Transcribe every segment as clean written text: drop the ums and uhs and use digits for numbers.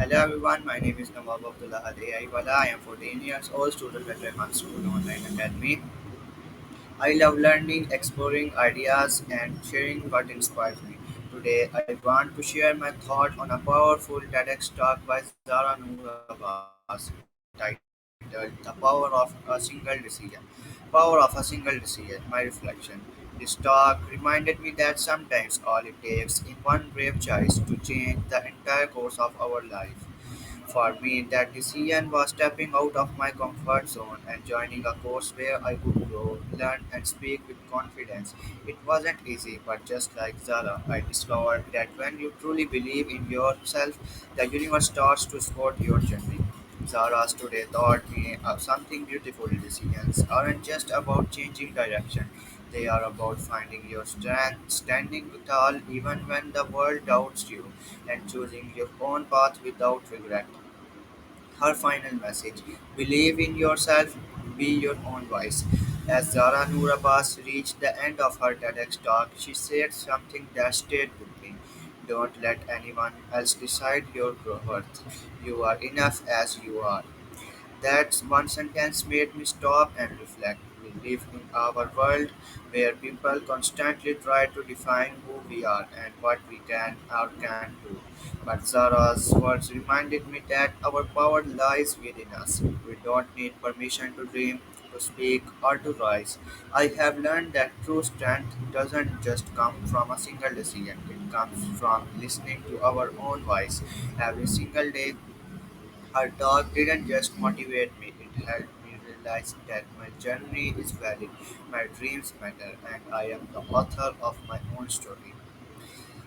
Hello everyone, my name is Nowab Abdullah Waala. I am 14 years old, student at ریحان School online academy. I love learning, exploring ideas, and sharing what inspires me. Today, I want to share my thought on a powerful Tedx talk by Zara Noor Abbas titled "The Power of a Single Decision." My reflection. This talk reminded me that sometimes all it takes is one brave choice to change the entire course of our life. For me, that decision was stepping out of my comfort zone and joining a course where I could grow, learn, and speak with confidence. It wasn't easy, but just like Zara, I discovered that when you truly believe in yourself, the universe starts to support your journey. Zara's today taught me of something beautiful. Decisions aren't just about changing direction, they are about finding your strength, standing tall even when the world doubts you, and choosing your own path without regret. Her final message: believe in yourself, be your own voice. As Zara Noor Abbas reached the end of her TEDx talk, she said something that stayed with me. Don't let anyone else decide your worth. You are enough as you are. That one sentence made me stop and reflect. We live in our world where people constantly try to define who we are and what we can or can't do. But Zara's words reminded me that our power lies within us. We don't need permission to dream, to speak, or to rise. I have learned that true strength doesn't just come from a single decision, it comes from listening to our own voice every single day. Her talk didn't just motivate me, it helped me realize that my journey is valid, my dreams matter, and I am the author of my own story.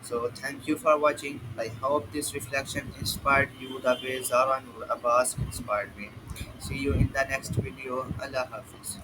So, thank you for watching. I hope this reflection inspired you the way Zara Noor Abbas inspired me. See you in the next video. Allah Hafiz.